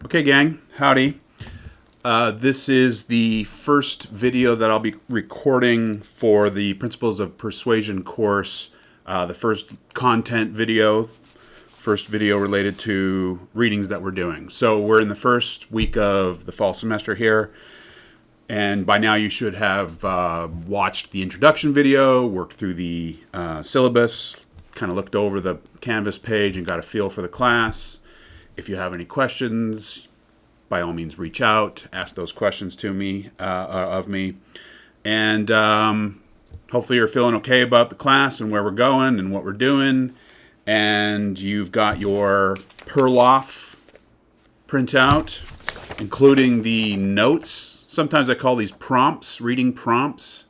Okay, gang, howdy. This is the first video that I'll be recording for the Principles of Persuasion course. The first content video, first video related to readings that we're doing. So we're in the first week of the fall semester here. And by now you should have watched the introduction video, worked through the syllabus, kind of looked over the Canvas page and got a feel for the class. If you have any questions, by all means reach out, ask those questions to me, of me. And hopefully you're feeling okay about the class and where we're going and what we're doing. And you've got your Perloff printout, including the notes. Sometimes I call these prompts, reading prompts.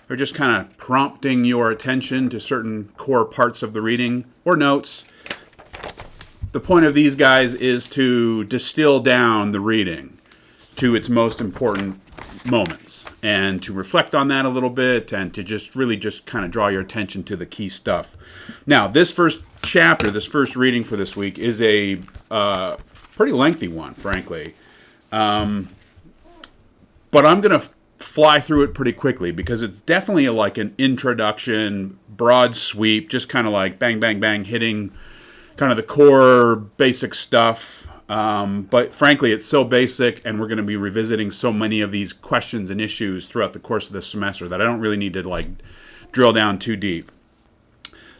They're just kind of prompting your attention to certain core parts of the reading or notes. The point of these guys is to distill down the reading to its most important moments and to reflect on that a little bit and to just really just kind of draw your attention to the key stuff. Now, this first chapter, this first reading for this week is a pretty lengthy one, frankly. But I'm going to fly through it pretty quickly because it's definitely like an introduction, broad sweep, just kind of like bang, bang, bang, hitting kind of the core basic stuff. But frankly, it's so basic, and we're going to be revisiting so many of these questions and issues throughout the course of this semester that I don't really need to like drill down too deep.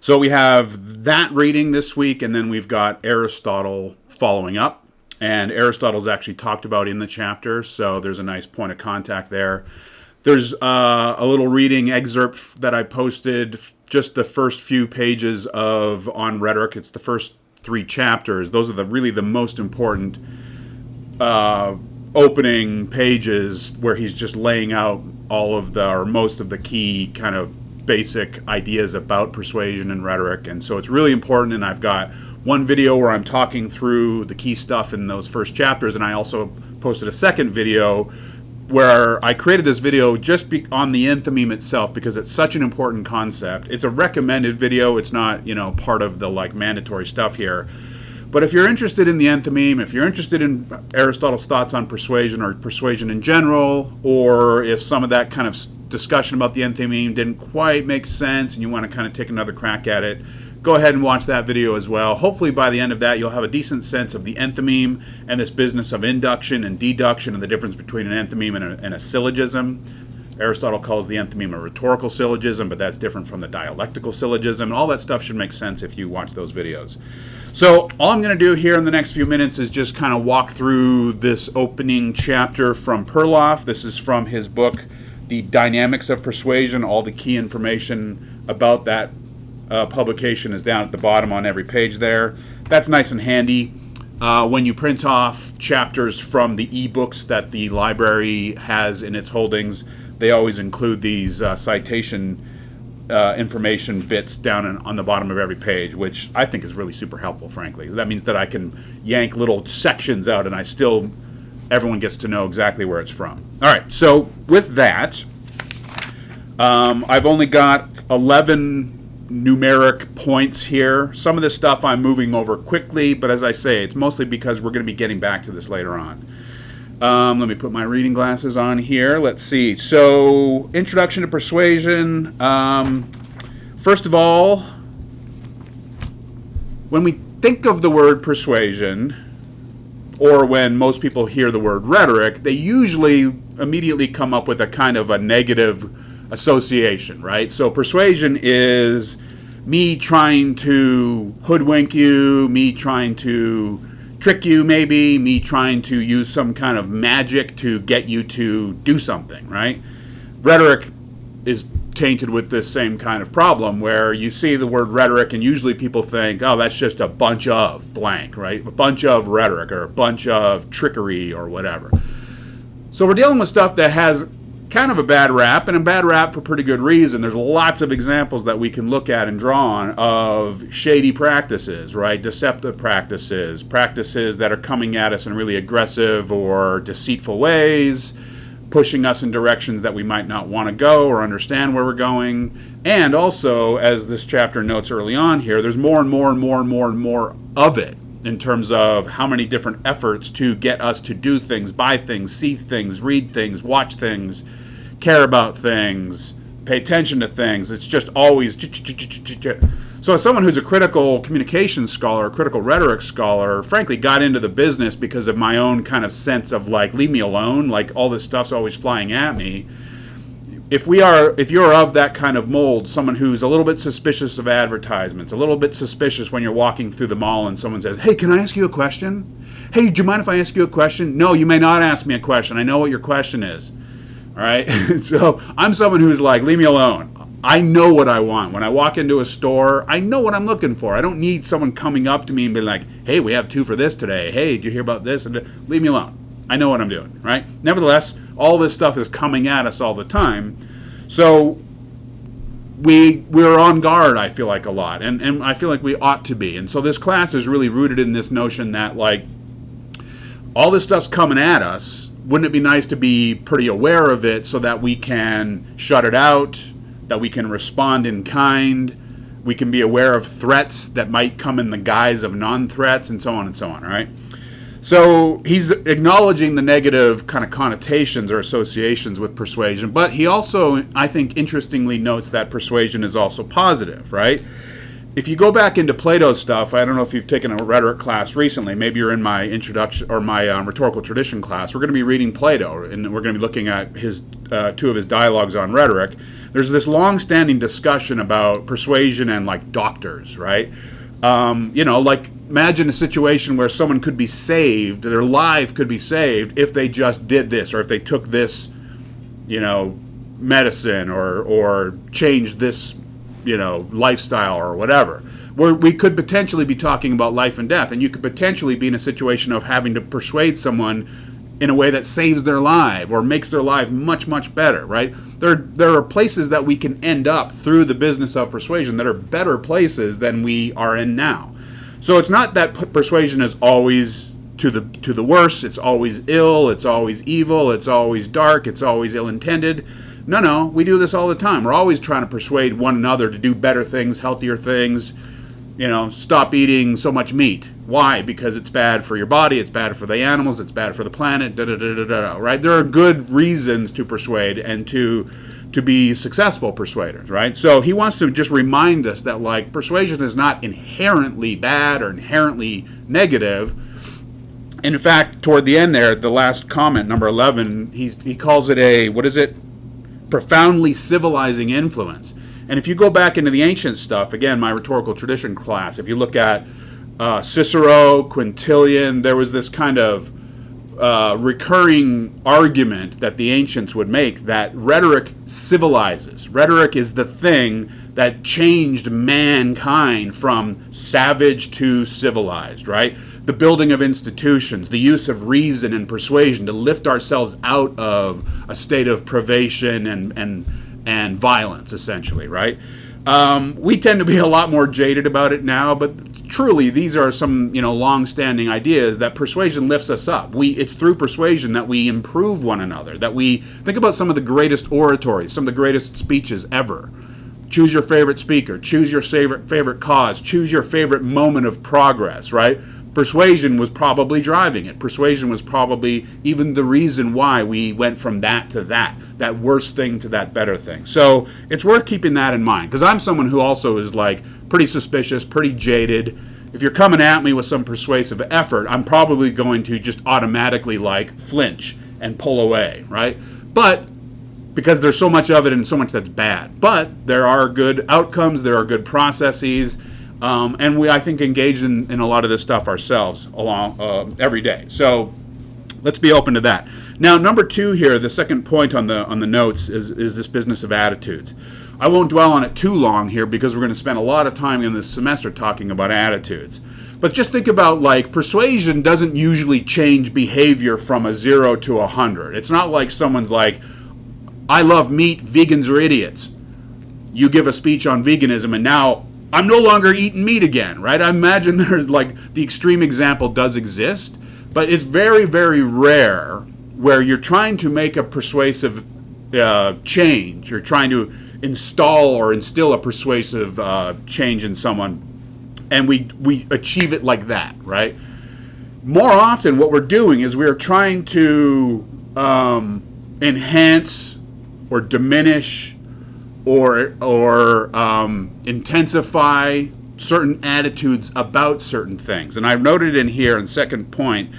So we have that reading this week, and then we've got Aristotle following up. And Aristotle's actually talked about in the chapter, so there's a nice point of contact there. There's a little reading excerpt that I posted, just the first few pages of On Rhetoric. It's the first 3 chapters. Those are really the most important opening pages where he's just laying out all of the, or most of the key kind of basic ideas about persuasion and rhetoric. And so it's really important, and I've got one video where I'm talking through the key stuff in those first chapters, and I also posted a second video where I created this video just on the enthymeme itself because it's such an important concept. It's a recommended video. It's not, part of the like mandatory stuff here. But if you're interested in the enthymeme, if you're interested in Aristotle's thoughts on persuasion or persuasion in general, or if some of that kind of discussion about the enthymeme didn't quite make sense and you want to kind of take another crack at it, go ahead and watch that video as well. Hopefully by the end of that, you'll have a decent sense of the enthymeme and this business of induction and deduction and the difference between an enthymeme and a syllogism. Aristotle calls the enthymeme a rhetorical syllogism, but that's different from the dialectical syllogism. All that stuff should make sense if you watch those videos. So all I'm going to do here in the next few minutes is just kind of walk through this opening chapter from Perloff. This is from his book, The Dynamics of Persuasion. All the key information about that publication is down at the bottom on every page there. That's nice and handy. When you print off chapters from the ebooks that the library has in its holdings, they always include these citation information bits down on the bottom of every page, which I think is really super helpful, frankly. That means that I can yank little sections out and everyone gets to know exactly where it's from. All right, so with that, I've only got 11 numeric points here. Some of this stuff I'm moving over quickly, but as I say, it's mostly because we're going to be getting back to this later on. Let me put my reading glasses on here. Let's see. So, Introduction to Persuasion. First of all, when we think of the word persuasion, or when most people hear the word rhetoric, they usually immediately come up with a kind of a negative association, right? So persuasion is me trying to hoodwink you, me trying to trick you maybe, me trying to use some kind of magic to get you to do something, right? Rhetoric is tainted with this same kind of problem where you see the word rhetoric and usually people think, oh, that's just a bunch of blank, right? A bunch of rhetoric or a bunch of trickery or whatever. So we're dealing with stuff that has kind of a bad rap, and a bad rap for pretty good reason. There's lots of examples that we can look at and draw on of shady practices, right? Deceptive practices, practices that are coming at us in really aggressive or deceitful ways, pushing us in directions that we might not want to go or understand where we're going. And also, as this chapter notes early on here, there's more and more and more and more and more of it. in terms of how many different efforts to get us to do things, buy things, see things, read things, watch things, care about things, pay attention to things. It's just always. So as someone who's a critical communications scholar, a critical rhetoric scholar, frankly got into the business because of my own kind of sense of like, leave me alone, like all this stuff's always flying at me. If you're of that kind of mold, someone who's a little bit suspicious of advertisements, a little bit suspicious when you're walking through the mall and someone says, hey, can I ask you a question? Hey, do you mind if I ask you a question? No, you may not ask me a question. I know what your question is. All right? So I'm someone who's like, leave me alone. I know what I want. When I walk into a store, I know what I'm looking for. I don't need someone coming up to me and being like, hey, we have 2 for this today. Hey, did you hear about this? And leave me alone. I know what I'm doing, right? Nevertheless, all this stuff is coming at us all the time. So we're on guard, I feel like, a lot. And I feel like we ought to be. And so this class is really rooted in this notion that, like, all this stuff's coming at us. Wouldn't it be nice to be pretty aware of it so that we can shut it out, that we can respond in kind, we can be aware of threats that might come in the guise of non-threats, and so on, all right? So he's acknowledging the negative kind of connotations or associations with persuasion, but he also, I think, interestingly notes that persuasion is also positive, right? If you go back into Plato's stuff, I don't know if you've taken a rhetoric class recently, maybe you're in my introduction or my rhetorical tradition class, we're going to be reading Plato, and we're going to be looking at his 2 of his dialogues on rhetoric. There's this long-standing discussion about persuasion and, like, doctors, right? Like, imagine a situation where someone could be saved, their life could be saved if they just did this, or if they took this, medicine, or changed this, lifestyle or whatever. Where we could potentially be talking about life and death, and you could potentially be in a situation of having to persuade someone in a way that saves their life or makes their life much, much better, right? There are places that we can end up through the business of persuasion that are better places than we are in now. So it's not that persuasion is always to the worst, it's always ill, it's always evil, it's always dark, it's always ill-intended. No, we do this all the time. We're always trying to persuade one another to do better things, healthier things, stop eating so much meat. Why? Because it's bad for your body, it's bad for the animals, it's bad for the planet, right? There are good reasons to persuade and to be successful persuaders, right? So he wants to just remind us that, like, persuasion is not inherently bad or inherently negative. And in fact, toward the end there, the last comment, number 11, he calls it profoundly civilizing influence. And if you go back into the ancient stuff, again, my rhetorical tradition class, if you look at Cicero, Quintilian, there was this kind of recurring argument that the ancients would make that rhetoric civilizes. Rhetoric is the thing that changed mankind from savage to civilized, right? The building of institutions, the use of reason and persuasion to lift ourselves out of a state of privation and violence, essentially, right? We tend to be a lot more jaded about it now, but truly these are some, long-standing ideas that persuasion lifts us up. It's through persuasion that we improve one another, that we think about some of the greatest oratories, some of the greatest speeches ever. Choose your favorite speaker, choose your favorite cause, choose your favorite moment of progress, right? Persuasion was probably driving it. Persuasion was probably even the reason why we went from that to that worst thing to that better thing. So it's worth keeping that in mind, because I'm someone who also is, like, pretty suspicious, pretty jaded. If you're coming at me with some persuasive effort, I'm probably going to just automatically, like, flinch and pull away, right? But because there's so much of it and so much that's bad. But there are good outcomes, there are good processes, and we, I think, engage in a lot of this stuff ourselves along every day. So let's be open to that. Now, number 2 here, the second point on the notes is this business of attitudes. I won't dwell on it too long here because we're going to spend a lot of time in this semester talking about attitudes. But just think about, like, persuasion doesn't usually change behavior from a 0 to 100. It's not like someone's like, I love meat, vegans are idiots. You give a speech on veganism and now I'm no longer eating meat again, right? I imagine the extreme example does exist, but it's very, very rare where you're trying to make a persuasive change. You're trying to install or instill a persuasive change in someone and we achieve it like that, right? More often, what we're doing is we're trying to enhance or diminish or intensify certain attitudes about certain things. And I've noted in here, in second point,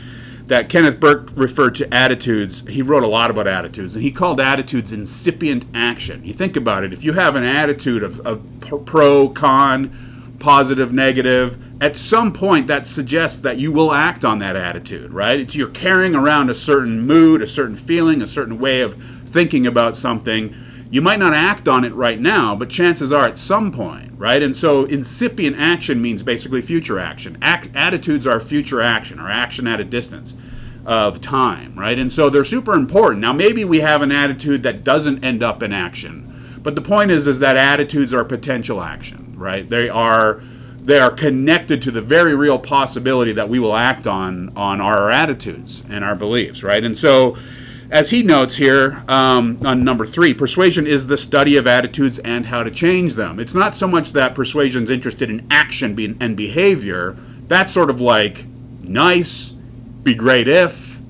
that Kenneth Burke referred to attitudes. He wrote a lot about attitudes, and he called attitudes incipient action. You think about it. If you have an attitude of pro, con, positive, negative, at some point that suggests that you will act on that attitude, right? You're carrying around a certain mood, a certain feeling, a certain way of thinking about something. You might not act on it right now, but chances are at some point, right? And so incipient action means basically future action. Attitudes are future action, or action at a distance of time, right? And so they're super important. Now, maybe we have an attitude that doesn't end up in action, but the point is that attitudes are potential action, right? They are connected to the very real possibility that we will act on our attitudes and our beliefs, right? And so, as he notes here on number 3, persuasion is the study of attitudes and how to change them. It's not so much that persuasion's interested in action and behavior. That's sort of like nice, be great if,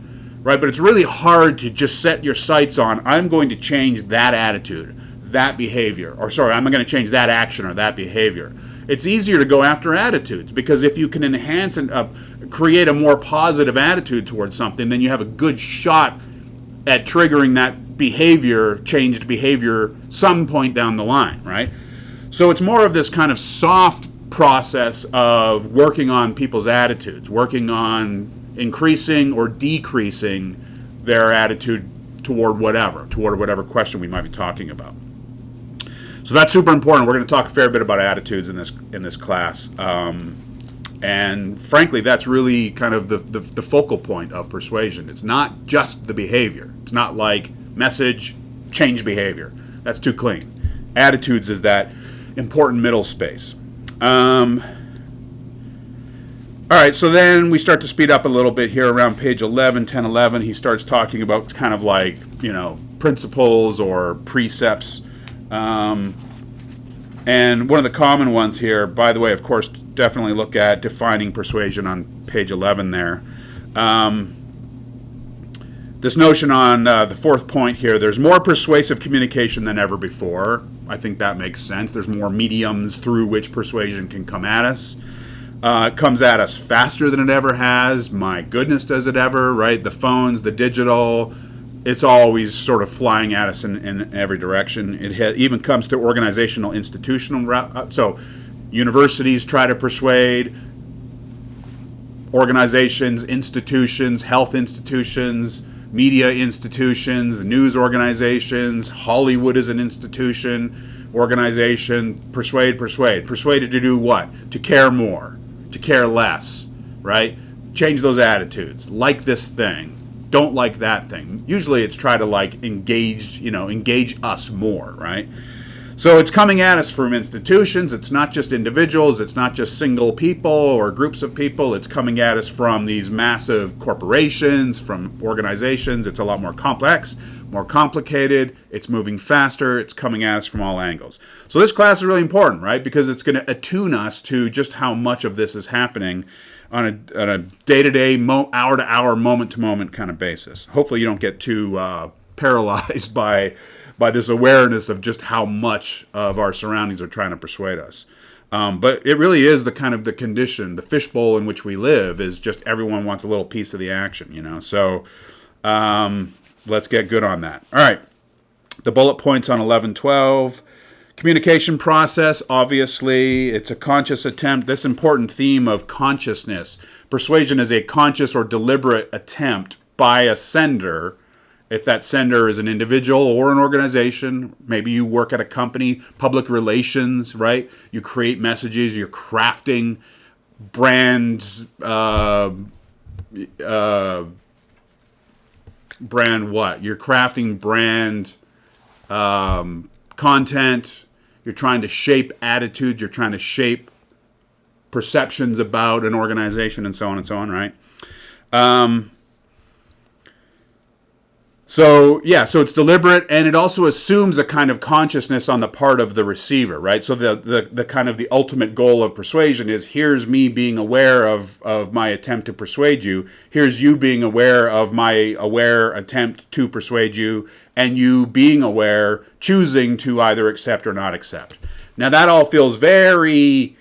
right? But it's really hard to just set your sights on, I'm going to change that attitude, that behavior, or sorry, I'm going to change that action or that behavior. It's easier to go after attitudes, because if you can enhance and create a more positive attitude towards something, then you have a good shot at triggering that behavior, changed behavior, some point down the line, right? So it's more of this kind of soft process of working on people's attitudes, working on increasing or decreasing their attitude toward whatever question we might be talking about. So that's super important. We're going to talk a fair bit about attitudes in this class. And frankly, that's really kind of the focal point of persuasion. It's not just the behavior. It's not like message, change behavior. That's too clean. Attitudes is that important middle space. All right, so then we start to speed up a little bit here around page 11, 10, 11. He starts talking about kind of like, principles or precepts. And one of the common ones here, by the way, of course, definitely look at defining persuasion on page 11 there. This notion on the fourth point here, there's more persuasive communication than ever before. I think that makes sense. There's more mediums through which persuasion can come at us. It comes at us faster than it ever has. My goodness, does it ever, right? The phones, the digital, it's always sort of flying at us in every direction. It even comes to organizational, institutional. So universities try to persuade, organizations, institutions, health institutions, media institutions, news organizations, Hollywood is an institution, organization, persuaded to do what? To care more, to care less, right? Change those attitudes, like this thing, don't like that thing. Usually it's try to like engage us more, right? So it's coming at us from institutions. It's not just individuals. It's not just single people or groups of people. It's coming at us from these massive corporations, from organizations. It's a lot more complex, more complicated. It's moving faster. It's coming at us from all angles. So this class is really important, right? Because it's going to attune us to just how much of this is happening on a day-to-day, hour-to-hour, moment-to-moment kind of basis. Hopefully you don't get too paralyzed by this awareness of just how much of our surroundings are trying to persuade us. But it really is the kind of the condition, the fishbowl in which we live is just everyone wants a little piece of the action, So let's get good on that. All right. The bullet points on 11:12. Communication process, obviously, it's a conscious attempt. This important theme of consciousness. Persuasion is a conscious or deliberate attempt by a sender. If that sender is an individual or an organization, maybe you work at a company, public relations, right? You create messages, you're crafting brand what? You're crafting brand content. You're trying to shape attitudes. You're trying to shape perceptions about an organization and so on, right? So yeah, so it's deliberate, and it also assumes a kind of consciousness on the part of the receiver, right? So the kind of the ultimate goal of persuasion is, here's me being aware of my attempt to persuade you. Here's you being aware of my aware attempt to persuade you, and you being aware, choosing to either accept or not accept. Now that all feels very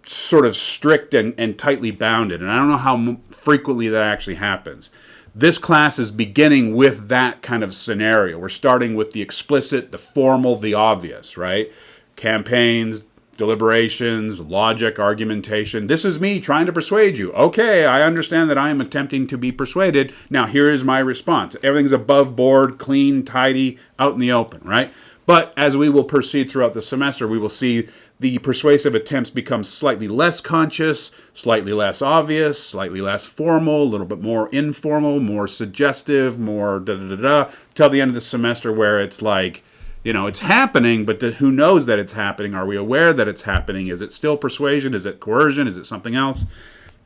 sort of strict and tightly bounded, and I don't know how frequently that actually happens. This class is beginning with that kind of scenario. We're starting with the explicit, the formal, the obvious, right? Campaigns, deliberations, logic, argumentation. This is me trying to persuade you. Okay, I understand that I am attempting to be persuaded. Now, here is my response. Everything's above board, clean, tidy, out in the open, right? But as we will proceed throughout the semester, we will see the persuasive attempts become slightly less conscious, slightly less obvious, slightly less formal, a little bit more informal, more suggestive, more da-da-da-da, till the end of the semester where it's like, it's happening, but who knows that it's happening? Are we aware that it's happening? Is it still persuasion? Is it coercion? Is it something else?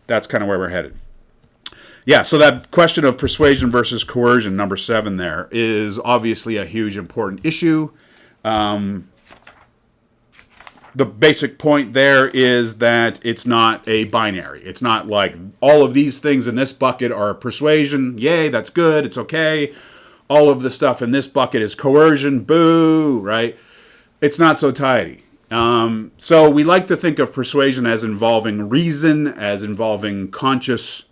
That's kind of where we're headed. Yeah, so that question of persuasion versus coercion, number 7 there, is obviously a huge, important issue. The basic point there is that it's not a binary. It's not like all of these things in this bucket are persuasion. Yay, that's good. It's okay. All of the stuff in this bucket is coercion. Boo, right? It's not so tidy. So we like to think of persuasion as involving reason, as involving conscious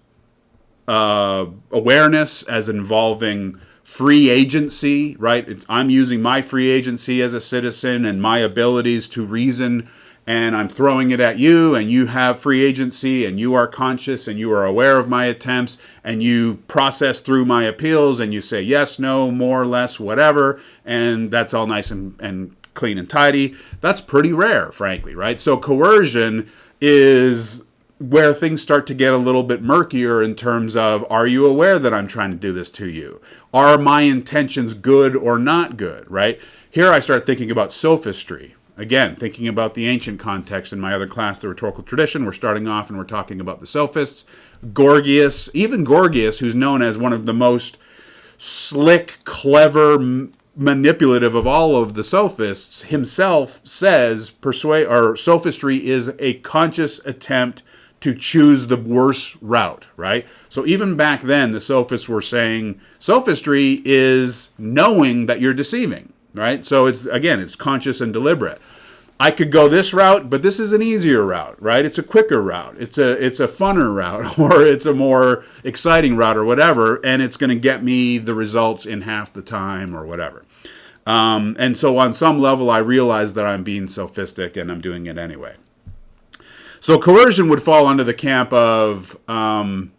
awareness, as involving free agency, right? I'm using my free agency as a citizen and my abilities to reason, and I'm throwing it at you, and you have free agency, and you are conscious, and you are aware of my attempts, and you process through my appeals, and you say yes, no, more, less, whatever, and that's all nice and clean and tidy. That's pretty rare, frankly, right? So coercion is where things start to get a little bit murkier in terms of, are you aware that I'm trying to do this to you? Are my intentions good or not good, right? Here I start thinking about sophistry. Again, thinking about the ancient context in my other class, the rhetorical tradition. We're starting off and we're talking about the sophists. Gorgias, even Gorgias, who's known as one of the most slick, clever, manipulative of all of the sophists, himself says sophistry is a conscious attempt to choose the worst route, right? So even back then, the sophists were saying sophistry is knowing that you're deceiving, right? So it's conscious and deliberate. I could go this route, but this is an easier route, right? It's a quicker route. It's a funner route, or it's a more exciting route, or whatever, and it's going to get me the results in half the time, or whatever. And so on some level, I realize that I'm being sophistic, and I'm doing it anyway. So coercion would fall under the camp of bad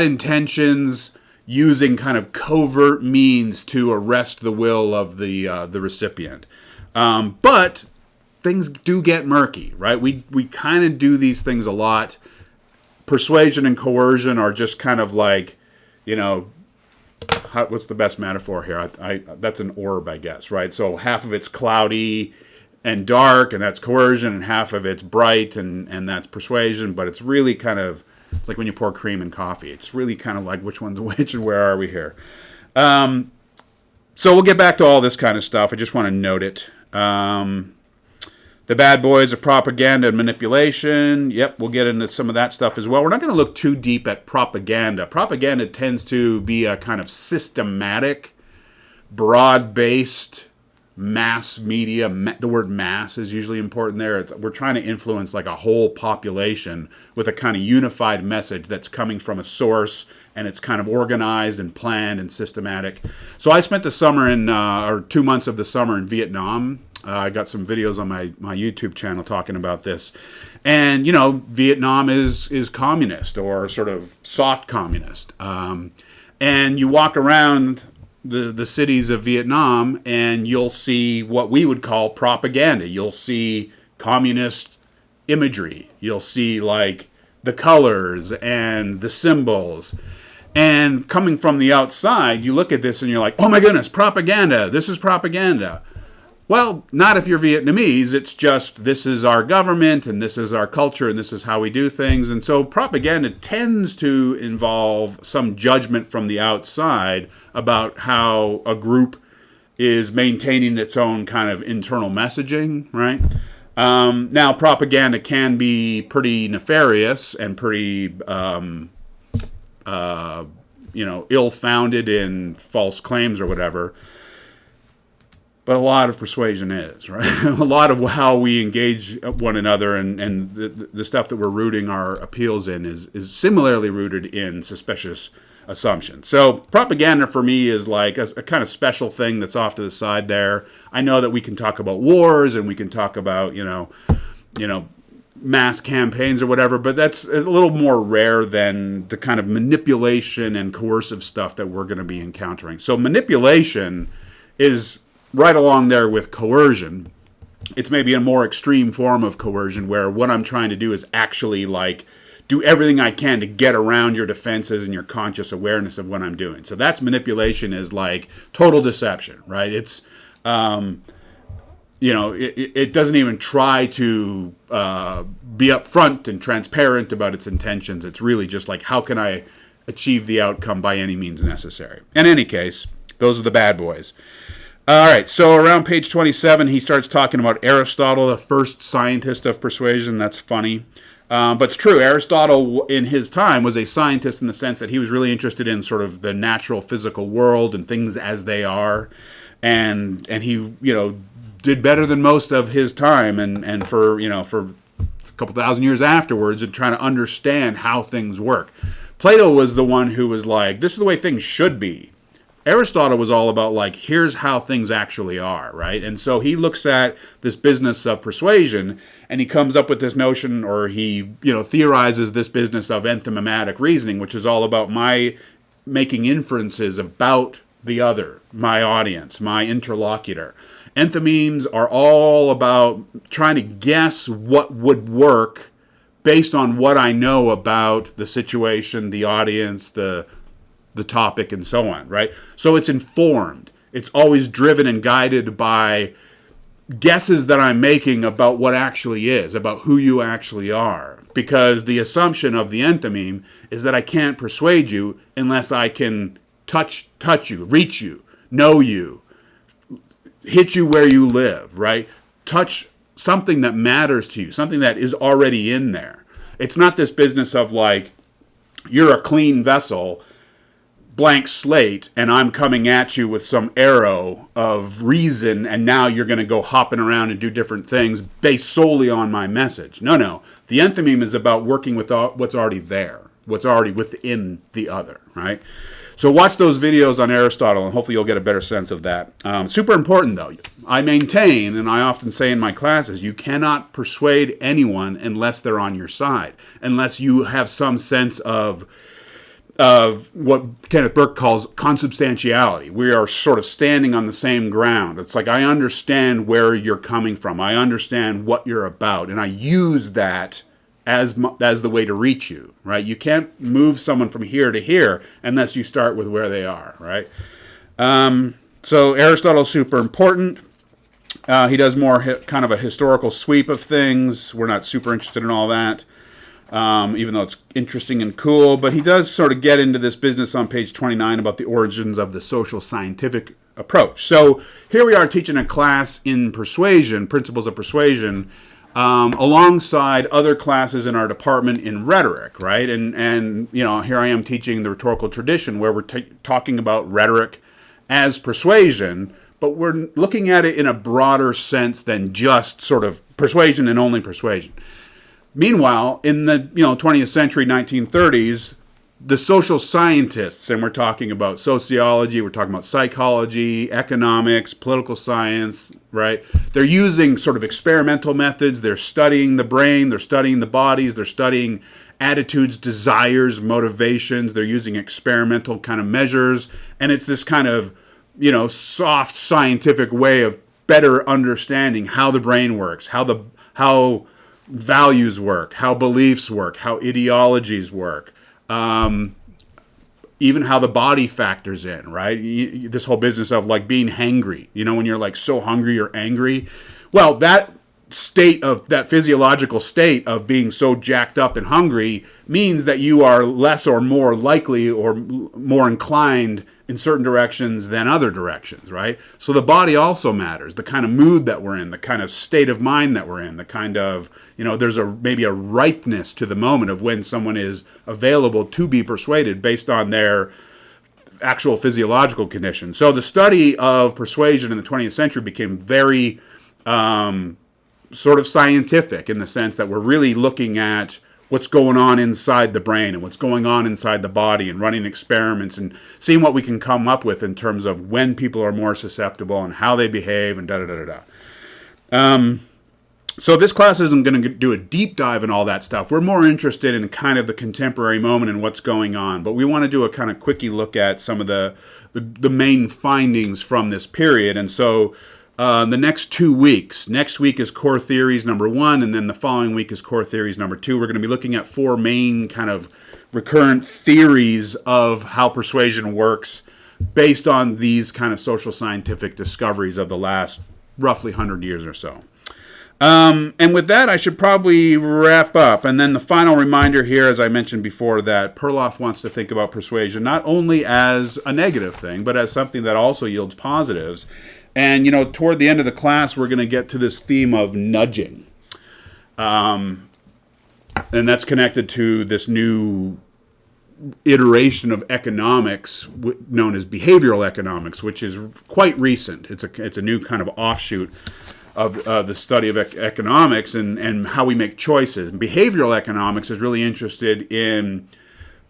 intentions, using kind of covert means to arrest the will of the recipient. But things do get murky, right? We kind of do these things a lot. Persuasion and coercion are just kind of like, what's the best metaphor here? That's an orb, I guess, right? So half of it's cloudy and dark, and that's coercion, and half of it's bright, and that's persuasion. But it's really kind of, it's like when you pour cream in coffee. It's really kind of like which one's which and where are we here? So we'll get back to all this kind of stuff. I just want to note it. The bad boys of propaganda and manipulation. Yep, we'll get into some of that stuff as well. We're not going to look too deep at propaganda. Propaganda tends to be a kind of systematic, broad-based mass media. The word mass is usually important there. We're trying to influence like a whole population with a kind of unified message that's coming from a source, and it's kind of organized and planned and systematic. So I spent the summer or 2 months of the summer in Vietnam. I got some videos on my YouTube channel talking about this. And, Vietnam is communist, or sort of soft communist. And you walk around the cities of Vietnam, and you'll see what we would call propaganda. You'll see communist imagery. You'll see like the colors and the symbols. And coming from the outside, you look at this and you're like, oh my goodness, propaganda. This is propaganda. Well, not if you're Vietnamese. It's just this is our government and this is our culture and this is how we do things. And so propaganda tends to involve some judgment from the outside about how a group is maintaining its own kind of internal messaging, right? Now, propaganda can be pretty nefarious and pretty, ill-founded in false claims or whatever. But a lot of persuasion is, right? A lot of how we engage one another and the stuff that we're rooting our appeals in is similarly rooted in suspicious assumptions. So propaganda for me is like a kind of special thing that's off to the side there. I know that we can talk about wars and we can talk about, mass campaigns or whatever, but that's a little more rare than the kind of manipulation and coercive stuff that we're going to be encountering. So manipulation is right along there with coercion. It's maybe a more extreme form of coercion where what I'm trying to do is actually like do everything I can to get around your defenses and your conscious awareness of what I'm doing. So that's manipulation, is like total deception, right? It's, it doesn't even try to be upfront and transparent about its intentions. It's really just like, how can I achieve the outcome by any means necessary? In any case, those are the bad boys. All right, so around page 27, he starts talking about Aristotle, the first scientist of persuasion. That's funny. But it's true. Aristotle, in his time, was a scientist in the sense that he was really interested in sort of the natural physical world and things as they are. And he, did better than most of his time and for a couple thousand years afterwards and trying to understand how things work. Plato was the one who was like, this is the way things should be. Aristotle was all about like, here's how things actually are, right? And so he looks at this business of persuasion and he comes up with this notion, or he, theorizes this business of enthymematic reasoning, which is all about my making inferences about the other, my audience, my interlocutor. Enthymemes are all about trying to guess what would work based on what I know about the situation, the audience, the topic, and so on, right? So it's informed. It's always driven and guided by guesses that I'm making about what actually is, about who you actually are. Because the assumption of the enthymeme is that I can't persuade you unless I can touch you, reach you, know you, hit you where you live, right? Touch something that matters to you, something that is already in there. It's not this business of like, you're a clean vessel, blank slate, and I'm coming at you with some arrow of reason, and now you're going to go hopping around and do different things based solely on my message. No. The enthymeme is about working with what's already there, what's already within the other, right? So watch those videos on Aristotle, and hopefully you'll get a better sense of that. Super important, though. I maintain, and I often say in my classes, you cannot persuade anyone unless they're on your side, unless you have some sense of what Kenneth Burke calls consubstantiality. We are sort of standing on the same ground. It's like, I understand where you're coming from. I understand what you're about, and I use that as the way to reach you, right? You can't move someone from here to here unless you start with where they are, right? So Aristotle's super important. He does more kind of a historical sweep of things. We're not super interested in all that. Even though it's interesting and cool, but he does sort of get into this business on page 29 about the origins of the social scientific approach. So here we are teaching a class in persuasion, principles of persuasion, alongside other classes in our department in rhetoric, right? And here I am teaching the rhetorical tradition where we're talking about rhetoric as persuasion, but we're looking at it in a broader sense than just sort of persuasion and only persuasion. Meanwhile, in the 20th century, 1930s, the social scientists, and we're talking about sociology, we're talking about psychology, economics, political science, right? They're using sort of experimental methods. They're studying the brain, they're studying the bodies, they're studying attitudes, desires, motivations. They're using experimental kind of measures, and it's this kind of, soft scientific way of better understanding how the brain works, how values work, how beliefs work, how ideologies work. even how the body factors in, right? This whole business of like being hangry, when you're like so hungry or angry. Well, that physiological state of being so jacked up and hungry means that you are less or more likely or more inclined in certain directions than other directions, right? So the body also matters, the kind of mood that we're in, the kind of state of mind that we're in, the kind of, there's maybe a ripeness to the moment of when someone is available to be persuaded based on their actual physiological condition. So the study of persuasion in the 20th century became very sort of scientific in the sense that we're really looking at what's going on inside the brain and what's going on inside the body and running experiments and seeing what we can come up with in terms of when people are more susceptible and how they behave and da-da-da-da-da. So this class isn't going to do a deep dive in all that stuff. We're more interested in kind of the contemporary moment and what's going on. But we want to do a kind of quickie look at some of the main findings from this period. And so the next 2 weeks. Next week is core theories number 1, and then the following week is core theories number 2. We're going to be looking at 4 main kind of recurrent theories of how persuasion works based on these kind of social scientific discoveries of the last roughly 100 years or so. And with that, I should probably wrap up. And then the final reminder here, as I mentioned before, that Perloff wants to think about persuasion not only as a negative thing, but as something that also yields positives. And, toward the end of the class, we're going to get to this theme of nudging. And that's connected to this new iteration of economics known as behavioral economics, which is quite recent. It's a new kind of offshoot of the study of economics and how we make choices. And behavioral economics is really interested in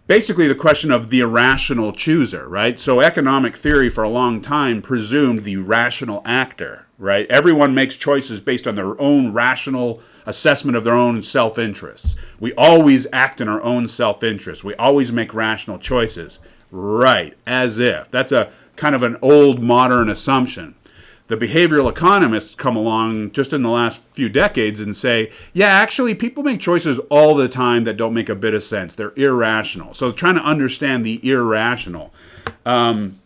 basically the question of the irrational chooser, right? So economic theory for a long time presumed the rational actor, right? Everyone makes choices based on their own rational assessment of their own self-interests. We always act in our own self-interest. We always make rational choices. Right, as if. That's a kind of an old modern assumption. The behavioral economists come along just in the last few decades and say, yeah, actually, people make choices all the time that don't make a bit of sense. They're irrational. So trying to understand the irrational. And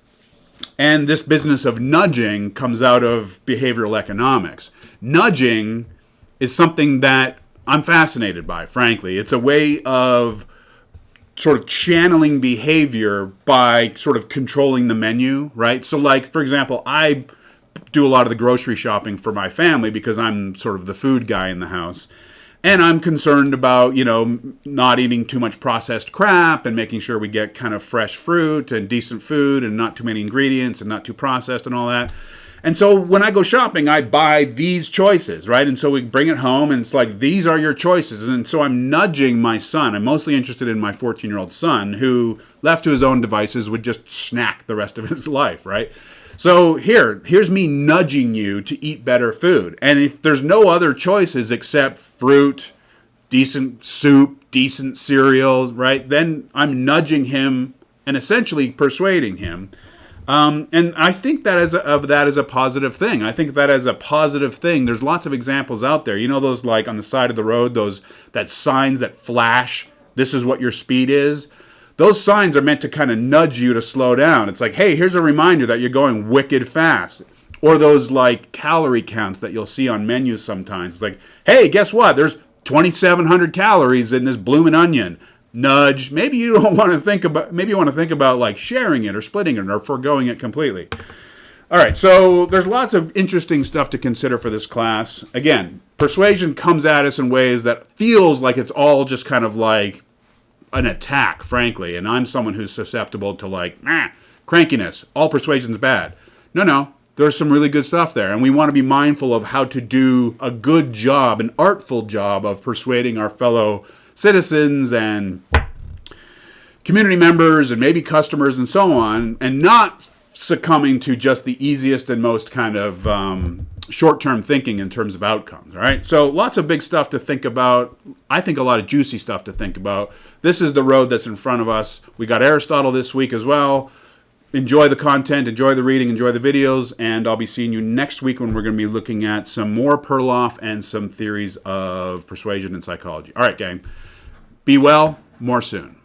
this business of nudging comes out of behavioral economics. Nudging is something that I'm fascinated by, frankly. It's a way of sort of channeling behavior by sort of controlling the menu, right? So like, for example, I do a lot of the grocery shopping for my family because I'm sort of the food guy in the house. And I'm concerned about, not eating too much processed crap and making sure we get kind of fresh fruit and decent food and not too many ingredients and not too processed and all that. And so when I go shopping, I buy these choices, right? And so we bring it home and it's like, these are your choices. And so I'm nudging my son. I'm mostly interested in my 14-year-old son who, left to his own devices, would just snack the rest of his life, right? So here's me nudging you to eat better food. And if there's no other choices except fruit, decent soup, decent cereals, right? Then I'm nudging him and essentially persuading him. And I think that is a positive thing. I think that as a positive thing, there's lots of examples out there. Those like on the side of the road, that signs that flash, this is what your speed is. Those signs are meant to kind of nudge you to slow down. It's like, hey, here's a reminder that you're going wicked fast. Or those like calorie counts that you'll see on menus sometimes. It's like, hey, guess what? There's 2,700 calories in this bloomin' onion. Nudge. Maybe you don't want to think about. Maybe you want to think about like sharing it or splitting it or foregoing it completely. All right. So there's lots of interesting stuff to consider for this class. Again, persuasion comes at us in ways that feels like it's all just kind of like an attack, frankly. And I'm someone who's susceptible to like crankiness. All persuasion's bad. No. There's some really good stuff there. And we want to be mindful of how to do a good job, an artful job of persuading our fellow citizens and community members and maybe customers and so on, and not succumbing to just the easiest and most kind of short-term thinking in terms of outcomes. All right. So lots of big stuff to think about. I think a lot of juicy stuff to think about. This is the road that's in front of us. We got Aristotle this week as well. Enjoy the content, enjoy the reading, enjoy the videos, and I'll be seeing you next week when we're going to be looking at some more Perloff and some theories of persuasion and psychology. All right, gang. Be well. More soon.